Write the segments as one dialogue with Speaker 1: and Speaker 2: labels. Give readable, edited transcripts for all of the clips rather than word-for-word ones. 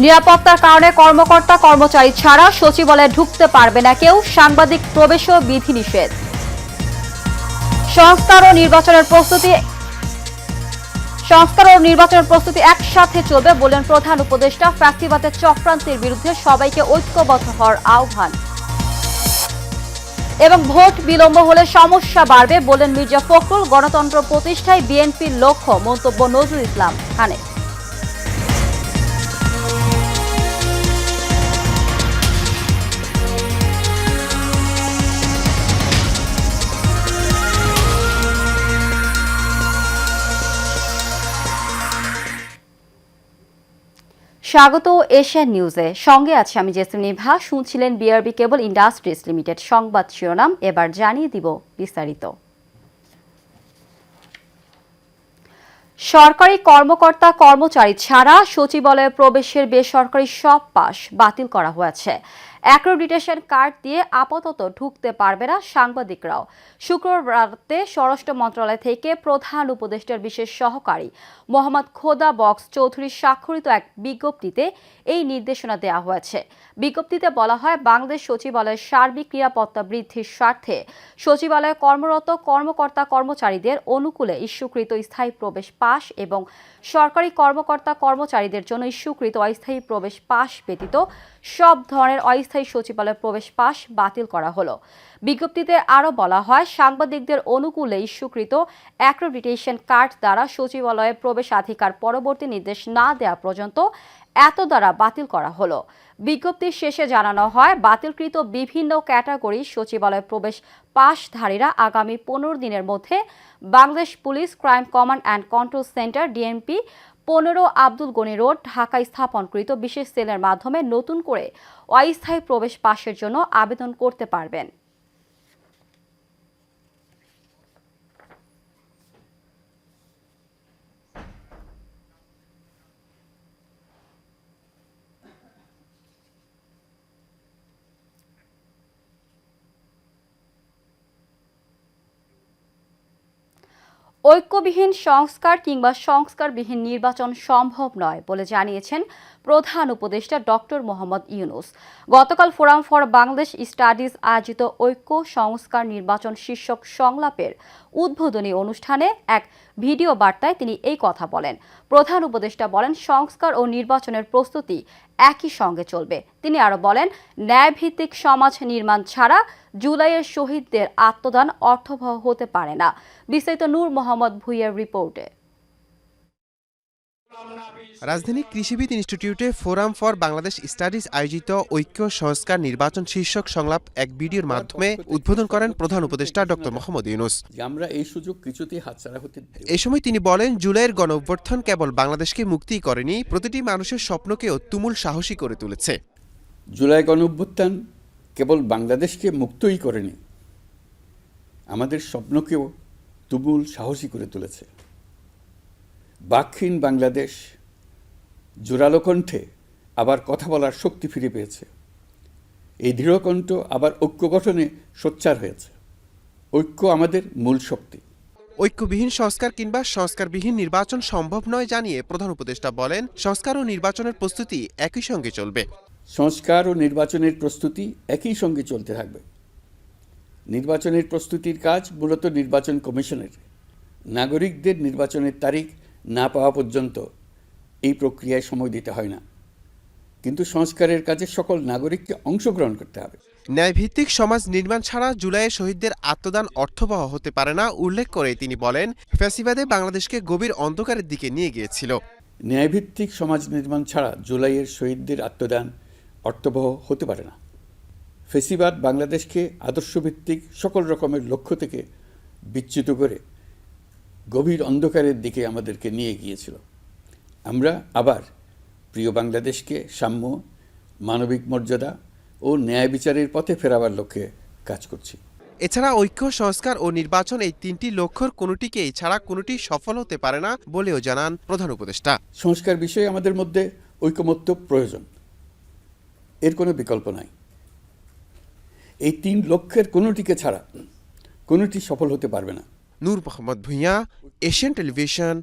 Speaker 1: নিরাপত্তার কারণে কর্মকর্তা কর্মচারী ছাড়া সচিবালয়ে ঢুকতে পারবে না কেউ, সাংবাদিক প্রবেশও বিধিনিষেধ। সংস্কার ও নির্বাচনের প্রস্তুতি একসাথে চলবে বললেন প্রধান উপদেষ্টা। ফ্যাসিবাদের চক্রান্তের বিরুদ্ধে সবাইকে ঐক্যবদ্ধ হওয়ার আহ্বান। এবং ভোট বিলম্ব হলে সমস্যা বাড়বে বললেন মির্জা ফখরুল। গণতন্ত্র প্রতিষ্ঠায় বিএনপির লক্ষ্য, মন্তব্য নজরুল ইসলাম খানের। স্বাগত এশিয়ান নিউজে, সঙ্গে আছে আমি জেসমিন নিভা। শুনছিলেন বিআরবি কেবল ইন্ডাস্ট্রিজ লিমিটেড সংবাদ শিরোনাম, এবার জানিয়ে দিব বিস্তারিত। সরকারি কর্মকর্তা কর্মচারী ছাড়া সচিবালয়ে প্রবেশের বেসরকারি সব পাস বাতিল করা হয়েছে। অ্যাক্রেডিটেশন কার্ড দিয়ে আপাতত ঢুকতে পারবে না সাংবাদিকরাও। শুক্রবার রাতে স্বরাষ্ট্র মন্ত্রণালয় থেকে প্রধান উপদেষ্টার বিশেষ সহকারী মোহাম্মদ খোদা বক্স চৌধুরী স্বাক্ষরিত এক বিজ্ঞপ্তিতে এই নির্দেশনা দেওয়া হয়েছে। বিজ্ঞপ্তিতে বলা হয়, বাংলাদেশ সচিবালয়ের সার্বিক নিরাপত্তা বৃদ্ধির স্বার্থে সচিবালয়ে কর্মরত কর্মকর্তা কর্মচারীদের অনুকূলে ইস্যুকৃত স্থায়ী প্রবেশ পাস এবং সরকারি কর্মকর্তা কর্মচারীদের জন্য ইস্যুকৃত অস্থায়ী প্রবেশ পাস ব্যতীত সব ধরনের অস্থায়ী সচিবালয় প্রবেশ পাস বাতিল করা হলো। বিজ্ঞপ্তিতে আরও বলা হয়, সাংবাদিকদের অনুকূলে ইস্যুকৃত অ্যাক্রেডিটেশন কার্ড দ্বারা সচিবালয়ে প্রবেশাধিকার পরবর্তী নির্দেশ না দেওয়া পর্যন্ত এত দ্বারা বাতিল করা হলো। বিজ্ঞপ্তির শেষে জানানো হয়, বাতিলকৃত বিভিন্ন ক্যাটাগরি সচিবালয় প্রবেশ পাসধারীরা আগামী 15 দিনের মধ্যে Bangladesh police crime command and control centre DMP 15 Abdul Gani road ঢাকায় স্থাপনকৃত বিশেষ সেলের মাধ্যমে নতুন করে অস্থায়ী প্রবেশ পাসের জন্য আবেদন করতে পারবেন। ঐক্যবিহীন সংস্কার কিংবা সংস্কারবিহীন নির্বাচন সম্ভব নয় বলে জানিয়েছেন প্রধান উপদেষ্টা ডক্টর মোহাম্মদ ইউনূস। গতকাল ফোরাম ফর বাংলাদেশ স্টাডিজ আয়োজিত ঐক্য সংস্কার নির্বাচন শীর্ষক সংলাপের উদ্বোধনী অনুষ্ঠানে এক ভিডিও বার্তায় তিনি এই কথা বলেন। প্রধান উপদেষ্টা বলেন, সংস্কার ও নির্বাচনের প্রস্তুতি একই সঙ্গে চলবে। তিনি আরও বলেন, ন্যায়ভিত্তিক সমাজ নির্মাণ ছাড়া জুলাইয়ের শহীদদের আত্মদান অর্থবহ হতে পারে না। বিস্তারিত নূর মোহাম্মদ ভুইয়ার রিপোর্টে।
Speaker 2: রাজধানী কৃষিবিদ ইনস্টিটিউটে ফোরাম ফর বাংলাদেশ স্টাডিজ আয়োজিত ঐক্য সংস্কার নির্বাচন শীর্ষক সংলাপ এক ভিডিওর মাধ্যমে উদ্বোধন করেন প্রধান উপদেষ্টা ডক্টর মোহাম্মদ ইউনূস।
Speaker 3: আমরা এই সুযোগ কিছুতেই হাতছাড়া হতে দেব না।
Speaker 2: এই সময় তিনি বলেন, জুলাইয়ের গণঅভ্যুত্থান কেবল বাংলাদেশকে মুক্তিই করেনি, প্রতিটি মানুষের স্বপ্নকেও তুমুল সাহসী করে তুলেছে।
Speaker 3: জুলাই গণঅভ্যুত্থান কেবল বাংলাদেশকে মুক্তই করেনি, আমাদের স্বপ্নকেও তুমুল সাহসী করে তুলেছে। বাকহীন বাংলাদেশ জোরালো কণ্ঠে আবার কথা বলার শক্তি ফিরে পেয়েছে। এই দৃঢ়কণ্ঠ আবার ঐক্য গঠনে সোচ্চার হয়েছে। ঐক্য আমাদের মূল শক্তি।
Speaker 2: ঐক্যবিহীন সংস্কার কিংবা সংস্কারবিহীন নির্বাচন সম্ভব নয় জানিয়ে প্রধান উপদেষ্টা বলেন, সংস্কার ও নির্বাচনের প্রস্তুতি একই সঙ্গে চলবে।
Speaker 3: সংস্কার ও নির্বাচনের প্রস্তুতি একই সঙ্গে চলতে থাকবে। নির্বাচনের প্রস্তুতির কাজ মূলত নির্বাচন কমিশনের। নাগরিকদের নির্বাচনের তারিখ না পাওয়া পর্যন্ত এই প্রক্রিয়ায় সময় দিতে হয় না, কিন্তু সংস্কারের কাজে সকল নাগরিককে অংশগ্রহণ করতে হবে।
Speaker 2: ন্যায়ভিত্তিক সমাজ নির্মাণ ছাড়া জুলাইয়ে শহীদদের আত্মদান অর্থবহ হতে পারে না উল্লেখ করে তিনি বলেন, ফ্যাসিবাদে বাংলাদেশকে গভীর অন্ধকারের দিকে নিয়ে গিয়েছিল।
Speaker 3: ন্যায়ভিত্তিক সমাজ নির্মাণ ছাড়া জুলাইয়ের শহীদদের আত্মদান অর্থবহ হতে পারে না। ফ্যাসিবাদ বাংলাদেশকে আদর্শভিত্তিক সকল রকমের লক্ষ্য থেকে বিচ্যুত করে গভীর অন্ধকারের দিকে আমাদেরকে নিয়ে গিয়েছিল। আমরা আবার প্রিয় বাংলাদেশকে সাম্য, মানবিক মর্যাদা ও ন্যায় বিচারের পথে ফেরাবার লক্ষ্যে কাজ করছি।
Speaker 2: এছাড়া ঐক্য, সংস্কার ও নির্বাচন এই তিনটি লক্ষ্যের কোনোটিকেই ছাড়া কোনোটি সফল হতে পারে না বলেও জানান প্রধান উপদেষ্টা।
Speaker 3: সংস্কার বিষয়ে আমাদের মধ্যে ঐকমত্য প্রয়োজন, এর কোনো বিকল্প নাই। এই তিন লক্ষ্যের কোনোটিকে ছাড়া কোনোটি সফল হতে পারবে না।
Speaker 2: নূর মোহাম্মদ ভুইয়া, এশিয়ান টেলিভিশন,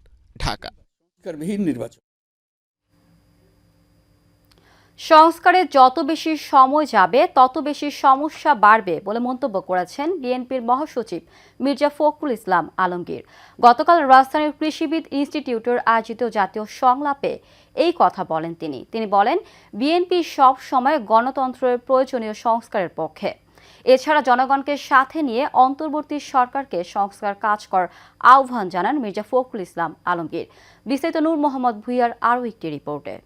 Speaker 2: ঢাকা।
Speaker 3: সংস্কারবিহীন নির্বাচন।
Speaker 1: সংস্কারে যত বেশি সময় যাবে তত বেশি সমস্যা বাড়বে বলে মন্তব্য করেছেন বিএনপির মহাসচিব মির্জা ফখরুল ইসলাম আলমগীর। গতকাল রাজধানীর কৃষিবিদ ইনস্টিটিউটের আয়োজিত জাতীয় সংলাপে এই কথা বলেন তিনি বলেন, বিএনপি সব সময় গণতন্ত্রের প্রয়োজনীয় সংস্কারের পক্ষে। এছাড়া জনগণকে সাথে নিয়ে অন্তর্বর্তী সরকারকে সংস্কার কাজ করার আহ্বান জানান মির্জা ফখরুল ইসলাম আলমগীর। বিস্তারিত নূর মোহাম্মদ ভুইয়ার আরও একটি রিপোর্টে।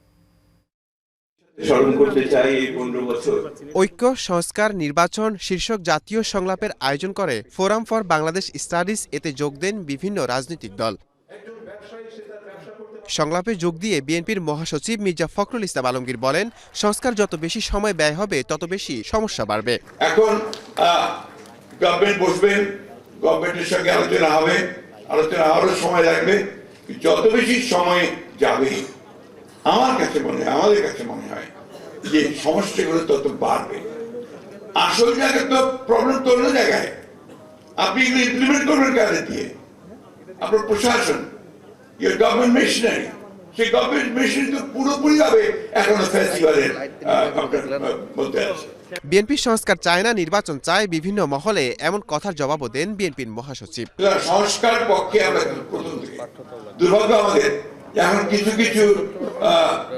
Speaker 2: ঐক্য, সংস্কার, নির্বাচন শীর্ষক জাতীয় সংলাপের আয়োজন করে ফোরাম ফর বাংলাদেশ স্টাডিজ। এতে যোগ দেন বিভিন্ন রাজনৈতিক দল। সংলাপে যোগ দিয়ে বিএনপির মহাসচিব মির্জা ফখরুল ইসলাম আলমগীর বলেন, সংস্কার যত বেশি সময় ব্যয় হবে তত বেশি সমস্যা বাড়বে।
Speaker 4: এখন গভর্নমেন্ট বসবেন, গভর্নমেন্টের সঙ্গে আলোচনা হবে, আলোচনা আরো সময় লাগবে। যত বেশি সময় যাবে আমার কাছে মনে হয়, আমাদের কাছে মনে হয় যে সমস্যাগুলো তত বাড়বে। আসল জায়গায় তো প্রবলেম তো অন্য জায়গায়। আপনি এগুলো ইমপ্লিমেন্ট করবেন কাজে দিয়ে আপনার প্রশাসন, গভর্নমেন্ট মেশিনারি, সেই গভর্নমেন্ট মেশিন তো পুরোপুরি ভাবে এখনো ফেস্টিভ্যালের মধ্যে আছে।
Speaker 2: বিএনপি সংস্কার চায় না, নির্বাচন চায়, বিভিন্ন মহলে এমন কথার জবাবও দেন বিএনপির মহাসচিব।
Speaker 4: সংস্কার পক্ষে আমরা প্রথম থেকে, দুর্ভাগ্য আমাদের এখন কিছু কিছু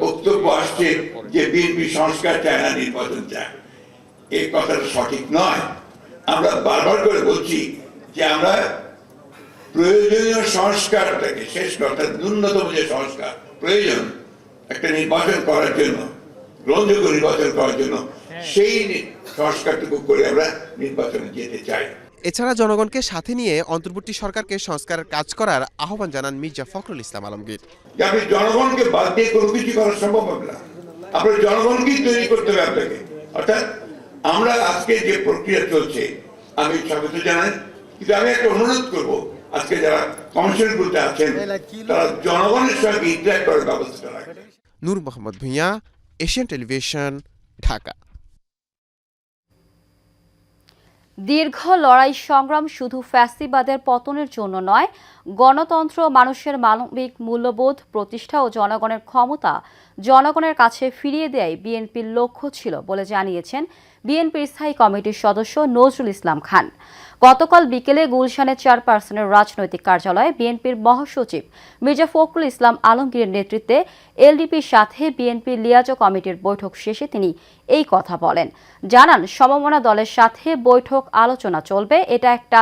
Speaker 4: বক্তব্য আসছে যে বিএনপি সংস্কার চায় না, নির্বাচন চায়। এই কথাটা সঠিক নয়। আমরা বারবার করে বলছি যে আমরা প্রয়োজনীয় সংস্কারটাকে শেষ করতে, ন্যূনতম যে সংস্কার প্রয়োজন একটা নির্বাচন করার জন্য, গ্রহণযোগ্য নির্বাচন করার জন্য, সেই সংস্কারটুকু করে আমরা নির্বাচনে যেতে চাই।
Speaker 2: এছাড়া জনগণকে সাথে নিয়ে অন্তর্বর্তী সরকারকে সংস্কারের কাজ করার আহ্বান জানান মির্জা ফখরুল ইসলাম আলমগীর।
Speaker 4: আপনি জনগণকে বাদ দিয়ে কোনো কিছু করা সম্ভব হবে না। আপনার জনগণকেই তৈরি করতে হবে আপনাকে। অর্থাৎ আমরা আজকে যে প্রক্রিয়া চলছে আমি স্বাগত জানাই, কিন্তু আমি একটা অনুরোধ করবো, আজকে যারা কমিশনগুলোতে আছেন তারা জনগণের সঙ্গে ইন্টারঅ্যাক্ট করার ব্যবস্থা রাখেন।
Speaker 2: নূর মোহাম্মদ ভুঁইয়া, এশিয়ান টেলিভিশন, ঢাকা।
Speaker 1: দীর্ঘ লড়াই সংগ্রাম শুধু ফ্যাসিবাদের পতনের জন্য নয়, গণতন্ত্র, মানুষের মানবিক মূল্যবোধ প্রতিষ্ঠা ও জনগণের ক্ষমতা জনগণের কাছে ফিরিয়ে দেয়াই বিএনপির লক্ষ্য ছিল বলে জানিয়েছেন বিএনপির স্থায়ী কমিটির সদস্য নজরুল ইসলাম খান। গতকাল বিকেলে গুলশানের চেয়ারপারসনের রাজনৈতিক কার্যালয়ে বিএনপির মহাসচিব মির্জা ফখরুল ইসলাম আলমগীরের নেতৃত্বে এলডিপির সাথে বিএনপির লিয়াজো কমিটির বৈঠক শেষে তিনি এই কথা বলেন। জানান, সমমনা দলের সাথে বৈঠক আলোচনা চলবে, এটা একটা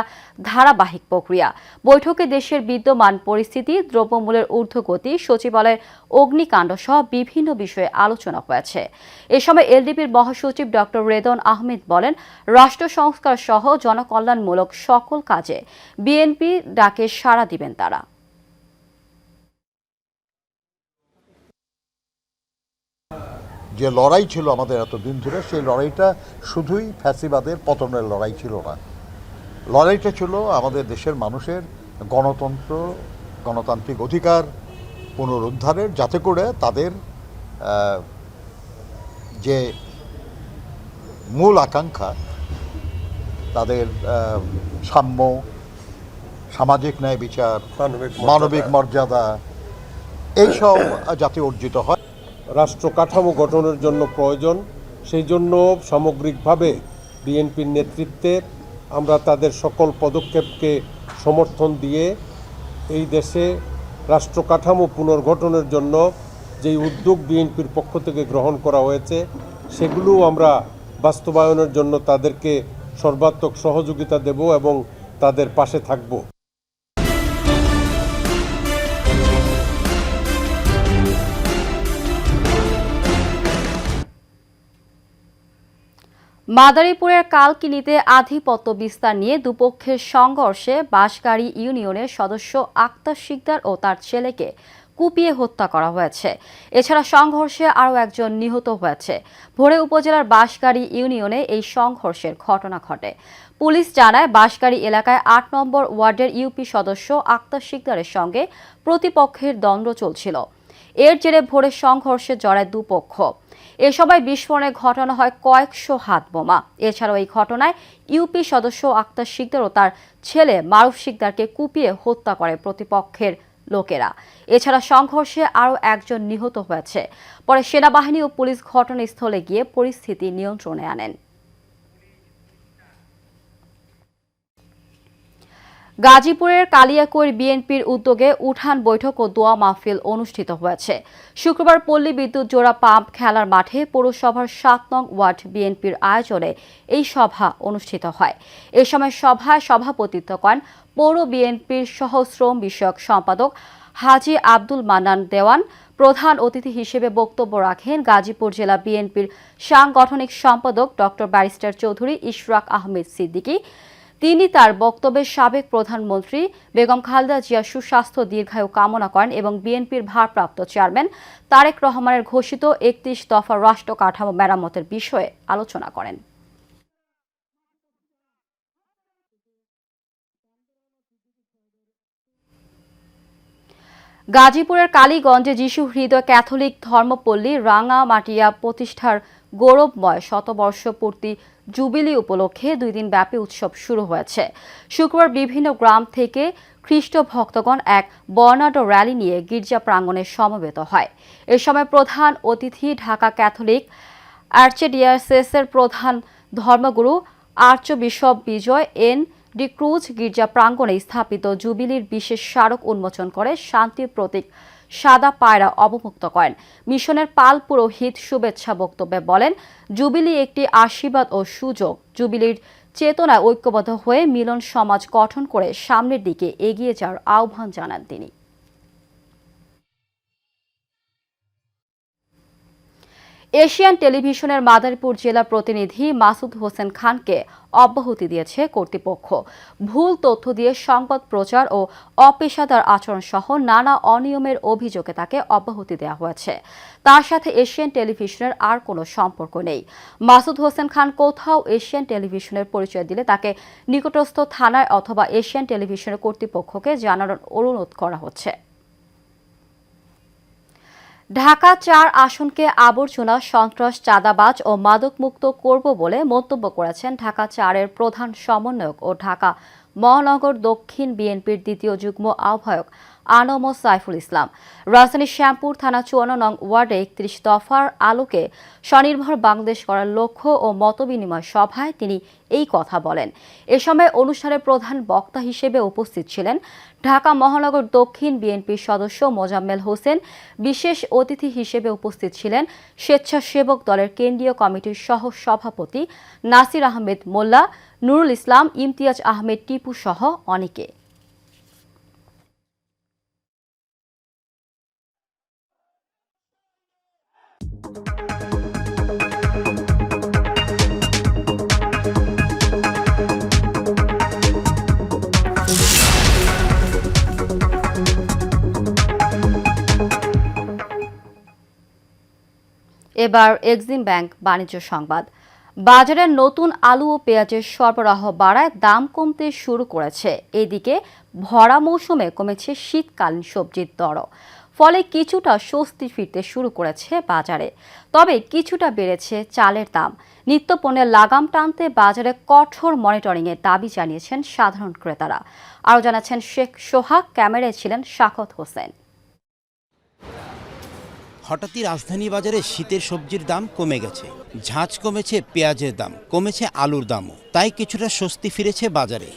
Speaker 1: ধারাবাহিক প্রক্রিয়া। বৈঠকে দেশের বিদ্যমান পরিস্থিতি, দ্রব্যমূল্যের ঊর্ধ্বগতি, সচিবালয়ের অগ্নিকাণ্ড সহ বিভিন্ন বিষয়ে আলোচনা হয়েছে। এ সময় এলডিপির মহাসচিব ডক্টর রেদন আহমেদ বলেন, রাষ্ট্র সংস্কার সহ জনকল্যাণমূলক সকল কাজে বিএনপি ডাকে সাড়া দিবেন তারা।
Speaker 5: যে লড়াই ছিল আমাদের এতদিন ধরে, সেই লড়াইটা শুধুই ফ্যাসিবাদের পতনের লড়াই ছিল না। লড়াইটা ছিল আমাদের দেশের মানুষের গণতন্ত্র, গণতান্ত্রিক অধিকার পুনরুদ্ধারের, যাতে করে তাদের যে মূল আকাঙ্ক্ষা, তাদের সাম্য, সামাজিক ন্যায় বিচার, মানবিক মর্যাদা, এইসব যাতে অর্জিত হয়।
Speaker 6: রাষ্ট্র কাঠামো গঠনের জন্য প্রয়োজন, সেই জন্য সামগ্রিকভাবে বিএনপির নেতৃত্বে আমরা তাদের সকল পদক্ষেপকে সমর্থন দিয়ে এই দেশে রাষ্ট্র কাঠামো পুনর্গঠনের জন্য যেই উদ্যোগ বিএনপির পক্ষ থেকে গ্রহণ করা হয়েছে সেগুলো আমরা বাস্তবায়নের জন্য তাদেরকে সর্বাত্মক সহযোগিতা দেব এবং তাদের পাশে থাকব।
Speaker 1: মাদারীপুরের কালকিনিতে আধিপত্য বিস্তার নিয়ে দুপক্ষের সংঘর্ষে বাঁশগাড়ী ইউনিয়নের সদস্য আক্তার শিকদার ও তার ছেলেকে কুপিয়ে হত্যা করা হয়েছে। এছাড়া সংঘর্ষে আরও একজন নিহত হয়েছে। ভোরে উপজেলার বাঁশগাড়ী ইউনিয়নে এই সংঘর্ষের ঘটনা ঘটে। পুলিশ জানায়, বাঁশগাড়ী এলাকায় ৮ নম্বর ওয়ার্ডের ইউপি সদস্য আক্তার শিকদারের সঙ্গে প্রতিপক্ষের দ্বন্দ্ব চলছিল। এর জেরে ভোরে সংঘর্ষে জড়ায় দুপক্ষ। এ সময় বিস্ফোরণের ঘটনা হয় কয়েকশো হাত বোমা। এছাড়াও এই ঘটনায় ইউপি সদস্য আক্তার শিকদার ও তার ছেলে মারুফ শিকদারকে কুপিয়ে হত্যা করে প্রতিপক্ষের লোকেরা। এছাড়া সংঘর্ষে আরও একজন নিহত হয়েছে। পরে সেনাবাহিনী ও পুলিশ ঘটনাস্থলে গিয়ে পরিস্থিতি নিয়ন্ত্রণে আনেন। গাজীপুরের কালিয়াকৈর বিএনপির উদ্যোগে উঠান বৈঠক ও দোয়া মাহফিল অনুষ্ঠিত হয়েছে। শুক্রবার পল্লী বিদ্যুৎ জোড়া পাম্প খেলার মাঠে পৌরসভার ৭ নং ওয়ার্ড বিএনপির আয়োজনে এই সভা অনুষ্ঠিত হয়। এ সময় সভায় সভাপতিত্ব করেন পৌর বিএনপির সহ শ্রম বিষয়ক সম্পাদক হাজী আব্দুল মান্নান দেওয়ান। প্রধান অতিথি হিসেবে বক্তব্য রাখেন গাজীপুর জেলা বিএনপির সাংগঠনিক সম্পাদক ডক্টর ব্যারিস্টার চৌধুরী ইশরাক আহমেদ সিদ্দিকী। তিনি তার বক্তব্যে সাবেক প্রধানমন্ত্রী বেগম খালেদা জিয়ার সুস্বাস্থ্য দীর্ঘায়ু কামনা করেন এবং বিএনপির ভারপ্রাপ্ত চেয়ারম্যান তারেক রহমানের ঘোষিত ৩১ দফা রাষ্ট্র কাঠামো মেরামতের বিষয়ে আলোচনা করেন। গাজীপুরের কালীগঞ্জে যিশু হৃদয় ক্যাথলিক ধর্মপল্লী রাঙামাটিয়া প্রতিষ্ঠার গৌরবময় শতবর্ষ পূর্তি জুবিলি উপলক্ষে 2 দিন ব্যাপী উৎসব শুরু হয়েছে। শুক্রবার বিভিন্ন গ্রাম থেকে খ্রিস্ট ভক্তগণ এক বর্ণাঢ্য র্যালি নিয়ে গির্জা প্রাঙ্গণে সমবেত হয়। এ সময় প্রধান অতিথি ঢাকা ক্যাথলিক আর্চডিওসেসের প্রধান ধর্মগুরু আর্চবিশপ বিজয় এন ডি ক্রুজ গির্জা প্রাঙ্গণে স্থাপিত জুবিলির বিশেষ স্মারক উন্মোচন করে শান্তির প্রতীক সাদা পায়রা অবমুক্ত করেন। মিশনের পাল পুরোহিত শুভেচ্ছা বক্তব্যে বলেন, জুবিলি একটি আশীর্বাদ ও সুযোগ। জুবিলির চেতনায় ঐক্যবদ্ধ হয়ে মিলন সমাজ গঠন করে সামনের দিকে এগিয়ে যাওয়ার আহ্বান জানান তিনি। এশিয়ান টেলিভিশনের মাদারীপুর জেলা প্রতিনিধি মাসুদ হোসেন খানকে অব্যাহতি দিয়েছে কর্তৃপক্ষ। ভুল তথ্য দিয়ে সংবাদ প্রচার ও অপেশাদার আচরণ সহ নানা অনিয়মের অভিযোগে তাকে অব্যাহতি দেওয়া হয়েছে। তার সাথে এশিয়ান টেলিভিশনের আর কোনো সম্পর্ক নেই। মাসুদ হোসেন খান কোথাও এশিয়ান টেলিভিশনের পরিচয় দিলে তাকে নিকটস্থ থানায় অথবা এশিয়ান টেলিভিশনের কর্তৃপক্ষকে জানানোর অনুরোধ করা হচ্ছে। ঢাকা ৪ আসনকে আবর্জনা, সন্ত্রাস, চাঁদাবাজ ও মাদকমুক্ত করব বলে মন্তব্য করেছেন ঢাকা ৪-এর প্রধান সমন্বয়ক ও ঢাকা মহানগর দক্ষিণ বিএনপির দ্বিতীয় যুগ্ম আহ্বায়ক আনম সাইফুল ইসলাম। রাজধানীর শ্যামপুর থানা ৫৪ নং ওয়ার্ডে ৩১ দফার আলোকে স্বনির্ভর বাংলাদেশ করার লক্ষ্য ও মতবিনিময় সভায় তিনি এই কথা বলেন। এ সময় অনুষ্ঠানের প্রধান বক্তা হিসেবে উপস্থিত ছিলেন ঢাকা মহানগর দক্ষিণ বিএনপির সদস্য মোজাম্মেল হোসেন। বিশেষ অতিথি হিসেবে উপস্থিত ছিলেন স্বেচ্ছাসেবক দলের কেন্দ্রীয় কমিটির সহ সভাপতি নাসির আহমেদ মোল্লা, নুরুল ইসলাম, ইমতিয়াজ আহমেদ টিপু সহ অনেকে। এবার এক্সিম ব্যাংক বাণিজ্য সংবাদ। বাজারে নতুন আলু ও পেঁয়াজের সরবরাহ বাড়ায় দাম কমতে শুরু করেছে। এদিকে ভরা মৌসুমে কমেছে শীতকালীন সবজির দরও, ফলে কিছুটা স্বস্তি ফিরতে শুরু করেছে বাজারে। তবে কিছুটা বেড়েছে চালের দাম। নিত্যপণ্যের লাগাম টানতে বাজারে কঠোর মনিটরিংয়ের দাবি জানিয়েছেন সাধারণ ক্রেতারা। আরও জানাচ্ছেন শেখ সোহাগ, ক্যামেরায় ছিলেন শাকত হোসেন।
Speaker 7: হঠাৎই রাজধানী বাজারে শীতের সবজির দাম কমে গেছে। ঝাঁঝ কমেছে, পেঁয়াজের দাম কমেছে, আলুর দামও তাই কিছুটা স্বস্তি ফিরেছে বাজারে।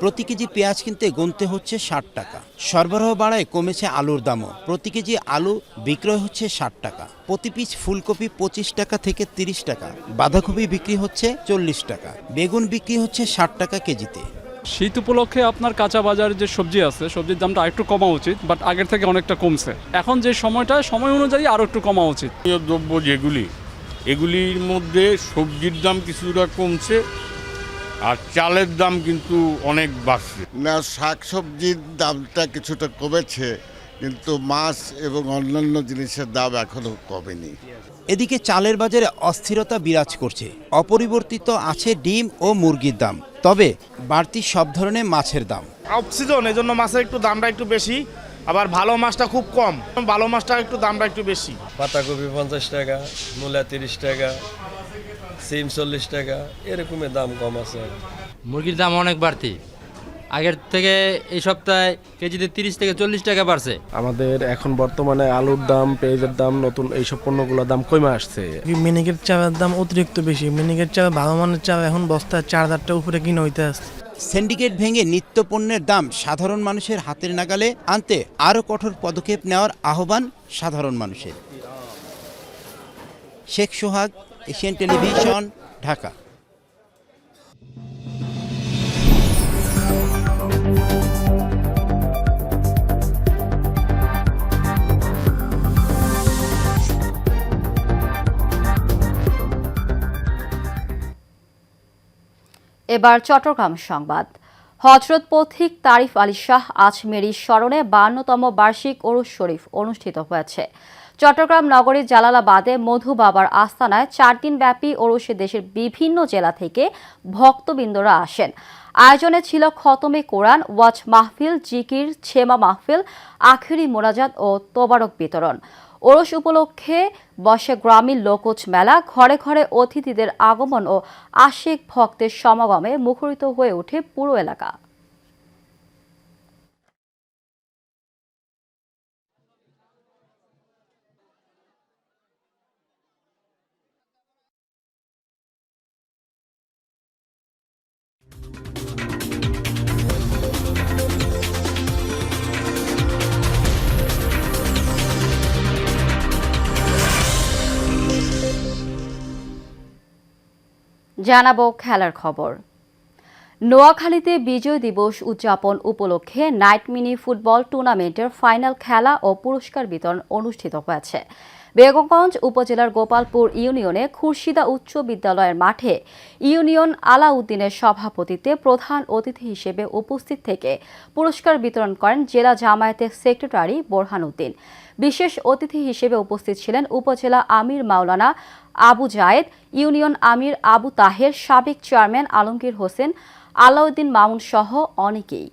Speaker 7: প্রতি কেজি পেঁয়াজ কিনতে গুনতে হচ্ছে ৬০ টাকা। সরবরাহ বাড়ায় কমেছে আলুর দামও। প্রতি কেজি আলু বিক্রয় হচ্ছে ৬০ টাকা। প্রতি পিস ফুলকপি ২৫ টাকা থেকে ৩০ টাকা। বাঁধাকপি বিক্রি হচ্ছে ৪০ টাকা। বেগুন বিক্রি হচ্ছে ৬০ টাকা কেজিতে।
Speaker 8: শীত উপলক্ষে আপনার কাঁচা বাজার যে সবজি আছে, সবজির দামটা একটু কমা উচিত, বাট আগের থেকে অনেকটা কমছে। এখন যে সময়টা, সময় অনুযায়ী আরও একটু কমা উচিত।
Speaker 9: দ্রব্য এগুলির মধ্যে সবজির দাম কিছুটা কমছে, আর চালের দাম কিন্তু অনেক বাড়ছে।
Speaker 10: না, শাকসবজির দামটা কিছুটা কমেছে, কিন্তু মাছ এবং অন্যান্য জিনিসের দাম এখনো কমেনি।
Speaker 7: এদিকে চালের বাজারে অস্থিরতা বিরাজ করছে। অপরিবর্তিত আছে ডিম ও মুরগির দাম, তবে বাড়তি সব ধরনের মাছের দাম।
Speaker 11: অফ সিজন, এই জন্য মাছের একটু দামটা একটু বেশি, আবার ভালো মাছটা খুব কম, ভালো মাছটা একটু দামটা একটু বেশি।
Speaker 12: পাতাকপি ৫০ টাকা, মূলা ৩০ টাকা, সিম ৪০ টাকা, এরকমের দাম কম আছে।
Speaker 13: মুরগির দাম অনেক বাড়তি,
Speaker 12: আগের থেকে এই সপ্তাহে কেজিতে 30 থেকে 40 টাকা বাড়ছে।
Speaker 13: আমাদের এখন বর্তমানে আলুর দাম, পেঁয়াজের দাম, নতুন এইসব পণ্যগুলোর দাম কমে আসছে।
Speaker 14: মিনিকেট চালের দাম অতিরিক্ত বেশি। মিনিকেট চাল ভালো মানের চাল এখন বস্তা 4000 টাকা উপরে কিনে হইতে আসছে।
Speaker 7: সিন্ডিকেট ভেঙে নিত্যপণ্যের দাম সাধারণ মানুষের হাতের নাগালে আনতে আরও কঠোর পদক্ষেপ নেওয়ার আহ্বান সাধারণ মানুষের। শেখ সোহাগ, এশিয়ান টেলিভিশন, ঢাকা।
Speaker 1: এবার চট্টগ্রাম সংবাদ। হযরত পথিক তারিফ আলী শাহ আজমেরীর স্মরণে 52তম বার্ষিক ওরস শরীফ অনুষ্ঠিত হয়েছে। চট্টগ্রাম নগরীর জালালাবাদে মধু বাবার আস্তানায় 4 দিনব্যাপী ওরসে দেশের বিভিন্ন জেলা থেকে ভক্তবৃন্দরা আসেন। আয়োজনে ছিল খতমে কোরআন, ওয়াজ মাহফিল, জিকির, ছেমা মাহফিল, আখিরি মোনাজাত ও তোবারক বিতরণ। ওরস উপলক্ষে বসে গ্রামীণ লোকজ মেলা, ঘরে ঘরে অতিথিদের আগমন ও আশিক ভক্তের সমাগমে মুখরিত হয়ে ওঠে পুরো এলাকা। জানাবো খেলার খবর। নোয়াখালীতে বিজয় দিবস উদযাপন উপলক্ষে নাইট মিনি ফুটবল টুর্নামেন্টের ফাইনাল খেলা ও পুরস্কার বিতরণ অনুষ্ঠিত হয়েছে। বেগমগঞ্জ উপজেলার গোপালপুর ইউনিয়নে খুরশিদা উচ্চ বিদ্যালয়ের মাঠে ইউনিয়ন আলাউদ্দিনের সভাপতিত্বে প্রধান অতিথি হিসেবে উপস্থিত থেকে পুরস্কার বিতরণ করেন জেলা জামায়াতের সেক্রেটারি বোরহান উদ্দিন। বিশেষ অতিথি হিসেবে উপস্থিত ছিলেন উপজেলা আমির মাওলানা আবু জায়েদ, ইউনিয়ন আমির আবু তাহের, সাবেক চেয়ারম্যান আলমগীর হোসেন, আলাউদ্দিন মামুন সহ অনেকেই।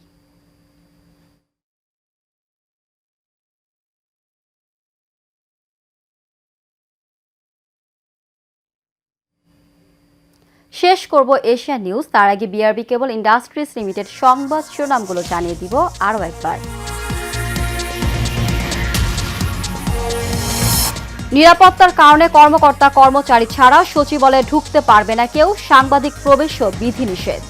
Speaker 1: শেষ করব এশিয়া নিউজ। তার আগে বিআরবি কেবল ইন্ডাস্ট্রিজ লিমিটেড সংবাদ শিরোনামগুলো জানিয়ে দিব আরও একবার। নিরাপত্তার কারণে কর্মকর্তা কর্মচারী ছাড়া সচিবালয়ে ঢুকতে পারবে না কেউ, সাংবাদিক প্রবেশও বিধিনিষেধ।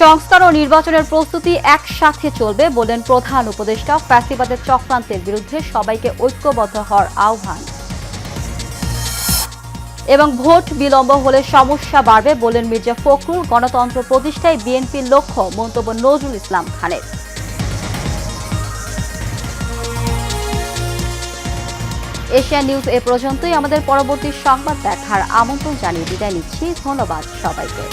Speaker 1: সংস্কার ও নির্বাচনের প্রস্তুতি একসাথে চলবে বলেন প্রধান উপদেষ্টা। ফ্যাসিবাদের চক্রান্তের বিরুদ্ধে সবাইকে ঐক্যবদ্ধ হওয়ার আহ্বান। এবং ভোট বিলম্ব হলে সমস্যা বাড়বে বলেন মির্জা ফখরুল। গণতন্ত্র প্রতিষ্ঠায় বিএনপির লক্ষ্য, মন্তব্য নজরুল ইসলাম খানের। এশিয়া নিউজ এ পর্যন্তই। আমাদের পরবর্তী সংবাদ দেখার আমন্ত্রণ জানিয়ে বিদায় নিচ্ছি। ধন্যবাদ সবাইকে।